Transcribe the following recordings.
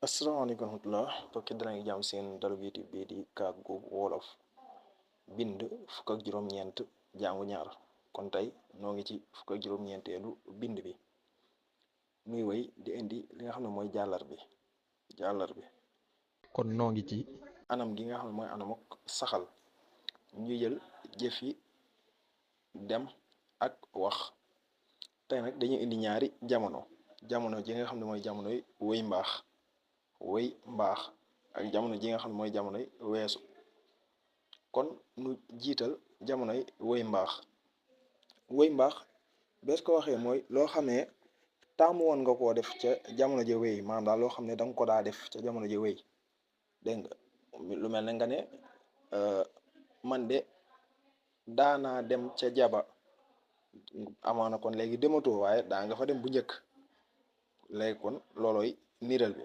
asalaamaaleykum wa rahmatulah mbokki dara ngi jàmm seen dalu YouTube bii di kàggu wolof bind fukk ak juróom-ñeent jàngu ñaar kon tey noo ngi ci fukk ak juróom-ñeenteelu bind bi muy wéy di indi li nga xam ne mooy jàllar bi kon noo ngi ci anam gi nga xam ne mooy anamuk saxal ñu jël jëf yi dem ak wax tey nag dañuy indi ñaari jamono ji nga xam ne mooy jamonoy wéy mbaax ak jamono ji nga xam ne mooy jamonoy weesu kon nu jiital jamonoy wéy mbaax bees ko waxee mooy loo xamee taamu woon nga koo def ca jamono ja wéy maanaam daal loo xam ne danga ko daa def ca jamono ja wéy dégg nga lu mel ne nga ne man de daanaa dem ca jaba amaana kon léegi dematoo waaye daa nga fa dem bu njëkk léegi kon loolooy niiral bi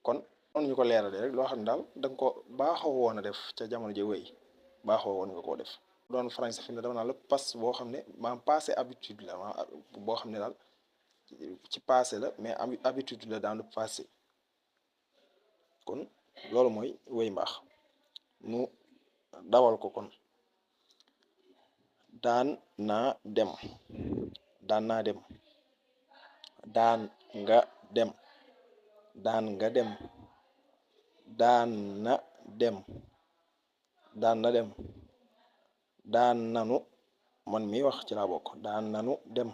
kon noonu ñu ko leerale rek loo xam ne daal danga ko baaxoo woon a def ca jamono ja wéy baaxoo woon nga koo def doon français fi ne dama naan la passe boo xam ne maanaam passé habitude la maanaam boo xam ne daal ci passé la mais habitude la dans le passé kon loolu mooy wéy mbaax nu dawal ko kon daan naa dem daan nga dem daan na dem daan nanu man mi wax ci laa bokk daan nanu dem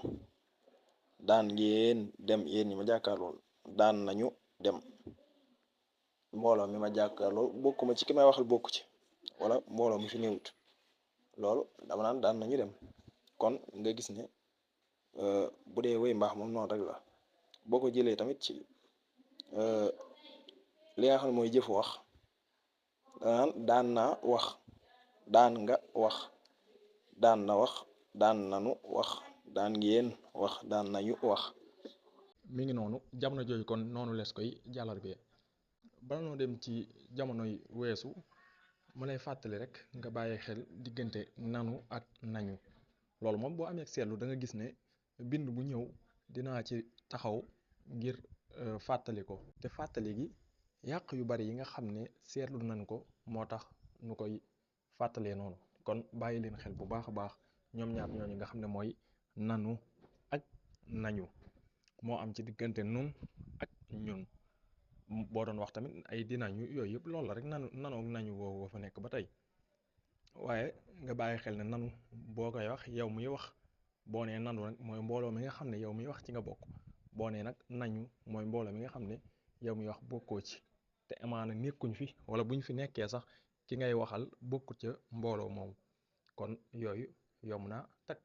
daan ngeen dem yéen ñi ma jàkkaarlool daan nañu dem mbooloo mi ma jàkkaarlool bokkuma ci ki may waxal bokku ci wala mbooloo mi fi néewut loolu dama naan daan nañu dem kon nga gis ne bu dee wéy mbaax moom noonu rek la boo ko jëlee tamit ci li nga xam ne mooy jëfu wax danaan daan naa wax daan nga wax daan na wax daan nanu wax daan ngeen wax daan nañu wax. mi ngi noonu jamono jooju kon noonu lees koy jàllar bee bala noo dem ci jamonoy weesu mu lay fàttali rek nga bàyyi xel diggante nanu ak nañu loolu moom boo amee seetlu da nga gis ne bind bu ñëw dinaa ci taxaw ngir fàttali ko te fàttali gi yàq yu bari yi nga xam ne seetlu nañ ko moo tax nu koy fàttalee noonu kon bàyyi leen xel bu baax a baax ñoom ñaar ñooñu nga xam ne mooy nanu ak nañu moo am ci diggante nun ak ñun boo doon wax tamit ay dinañu yooyu yëpp loolu la rek nanu ak nañu woo fa nekk ba tey waaye nga bàyyi xel ne nanu boo koy wax yow muy wax boo nee nanu nag mooy mbooloo mi nga xam ne yow muy wax ci nga bokk boo nee nag nañu mooy mbooloo mi nga xam ne yow muy wax bokkoo ci te amaana nekkuñ fi wala buñ fi nekkee sax ki ngay waxal bokku ca mbooloo moomu kon yooyu yomb naa takk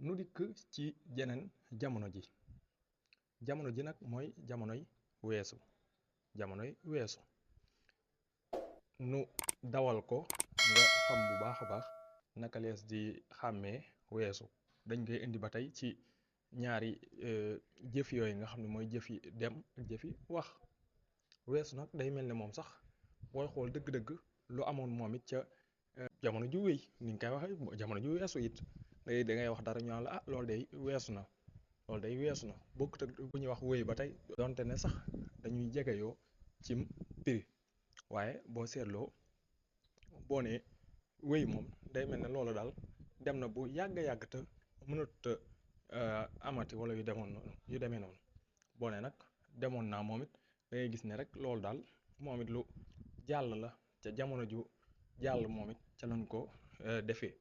nu dikk ci jeneen jamono ji nag mooy jamonoy weesu nu dawal ko nga xam bu baax a baax naka lees di xàmmee weesu dañ koy indi ba tey ci ñaari jëf yooyu nga xam ne mooy jëfi dem ak jëfi wax weesu nag day mel ne moom sax booy xool dëgg-dëgg lu amoon moom it ca jamono ju wéy ni nga koy waxee jamono ju weesu it da ngay wax dara ñu naan la loolu day weesu na bokkut ak bu ñuy wax wéy ba tey donte ne sax dañuy jegeyoo cim prix waaye boo seetloo boo ne wéy moom day mel ne loolu daal dem na bu yàgg te mënut amati wala yu demee noonu boo ne nag demoon naa moom it da ngay gis ne rek loolu daal moom it lu jàll la ca jamono ju jàll moom it ca lañ ko defee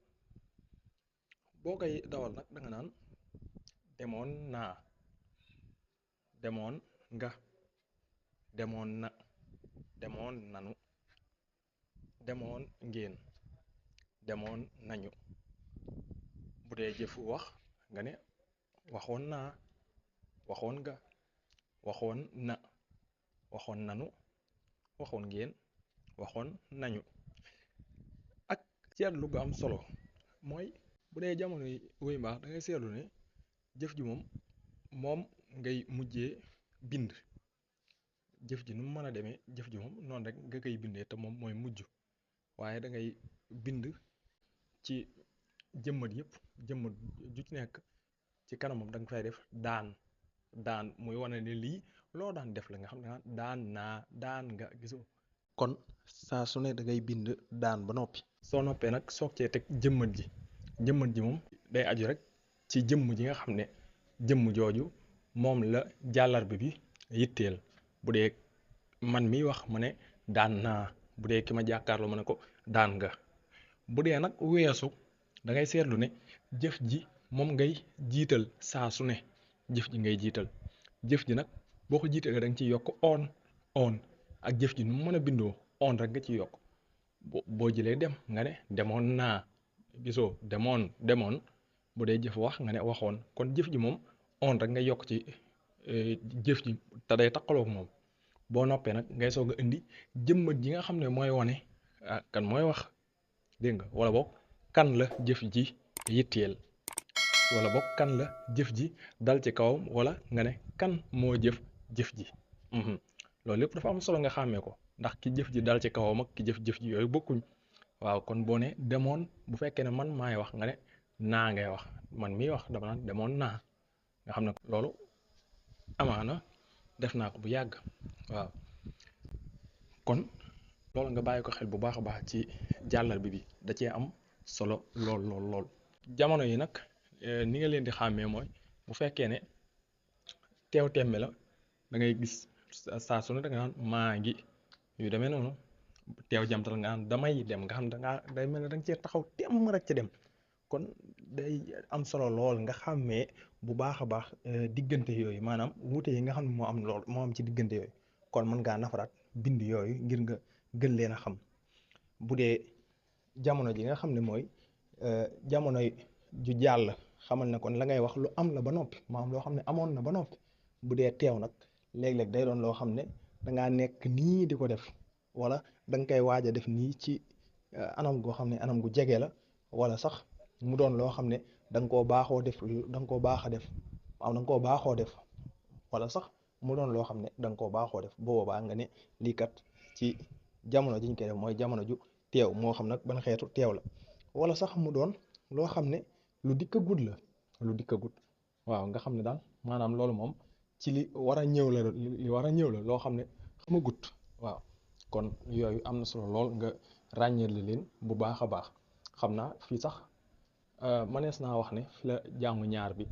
boo koy dawal nag da nga naan demoon naa demoon nga demoon na demoon nanu demoon ngeen demoon nañu bu dee jëfu wax nga ne waxoon naa waxoon nga waxoon na waxoon nanu waxoon ngeen waxoon nañu ak seetlu gu am solo mooy bu dee jamono yi wéy mbaax da ngay seetlu ne jëf ji moom ngay mujjee bind jëf ji nu mu mën a demee jëf ji moom noonu rek nga koy bindee te moom mooy mujj waaye da ngay bind ci jëmmat ju ci nekk ci kanamam da nga fay def daan muy wane ne lii loo daan def la nga xam ne daan naa daan nga gisoo kon saa su ne da ngay bind daan ba noppi soo noppee nag soog cee teg jëmmat ji moom day aju rek ci jëmm ji nga xam ne jëmm jooju moom la jàllarbe bi yitteel bu dee man miy wax ma ne daan naa bu dee ki ma jàkkaarloo ma ne ko daan nga bu dee nag weesu da ngay seetlu ne jëf ji moom ngay jiital saa su ne jëf ji ngay jiital jëf ji nag boo ko jiitalee da nga ciy yokk on ak jëf ji nu mu mën a bindoo on rek nga ciy yokk boo jëlee dem nga ne demoon naa gisoo demoon bu dee jëf wax nga ne waxoon kon jëf ji moom on rek nga yokk ci jëf ji te day taqaloog moom boo noppee nag ngay soog a indi jëmmat ji nga xam ne mooy wane kan mooy wax dégg nga wala boog kan la jëf ji yitteel wala boog kan la jëf ji dal ci kawam wala nga ne kan moo jëf ji loolu lépp dafa am solo nga xàmmee ko ndax ki jëf ji dal ci kawam ak ki jëf ji yooyu bokkuñ waaw kon boo ne demoon bu fekkee ne man maay wax nga ne naa ngay wax man miy wax dama naan demoon naa nga xam ne loolu amaana def naa ko bu yàgg waaw kon loolu nga bàyyi ko xel bu baax a baax ci jàllarbe bi da cee am solo lool jamono yi nag ni nga leen di xàmmee mooy bu fekkee ne teew tembe la da ngay gis saa su ne da nga naan maa ngi yu demee noonu teew jamtal nga naan damay dem nga xam dangaa day mel ne da nga cee taxaw temm rek ca dem kon day am solo lool nga xàmmee bu baax a baax diggante yooyu maanaam wuute yi nga xam ne moo am ci diggante yooyu kon mën ngaa nafaraat bind yooyu ngir nga gën leen a xam bu dee jamono ji nga xam ne mooy jamono ju jàll xamal ne kon la ngay wax lu am la ba noppi maanaam loo xam ne amoon na ba noppi bu dee teew nag léeg-léeg day doon loo xam ne dangaa nekk nii di ko def wala da nga koy waaj a def nii ci anam goo xam ne anam gu jege la wala sax mu doon loo xam ne da nga koo baaxoo def da nga koo baax a def waaw da nga koo baaxoo def wala sax mu doon loo xam ne da nga koo baaxoo def boobaa nga ne lii kat ci jamono ji ñu koy def mooy jamono ju teew moo xam nag ban xeetu teew la wala sax mu doon loo xam ne lu dikkagut la lu dikkagut waaw nga xam ne daal maanaam loolu moom ci li war a ñëw la li war a ñëw la loo xam ne xamagut waaw kon yooyu am na solo lool nga ràññeele leen bu baax a baax xam naa fii sax mënees naa wax ne fi la jàngu ñaar bi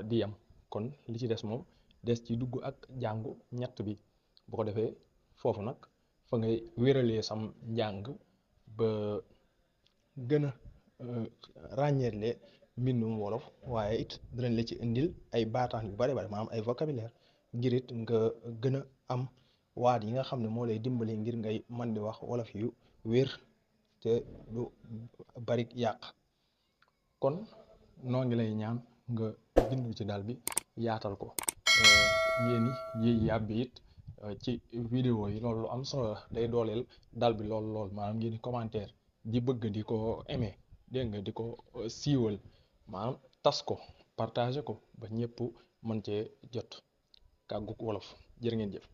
di yam kon li ci des moom des ci dugg ak jàngu ñett bi bu ko defee foofu nag fa ngay wéralee sam njàng ba gën a ràññeele mbindum wolof waaye it dinañ la ci indil ay baataan yu bari maanaam ay vocabulaire ngir it nga gën a am waat yi nga xam ne moo lay dimbali ngir ngay man di wax wolof yu wér te du bari yàq kon noo ngi lay ñaan nga bindu ci dal bi yaatal ko ngeen yi yàbbi it ci vidéo yi loolu lu am solo la day dooleel dal bi lool maanaam ngeen di commentaire di bëgg di ko aimé dégg nga di ko siiwal maanaam tas ko partagé ko ba ñëpp mën cee jot kàggu wolof jërë ngeen jëf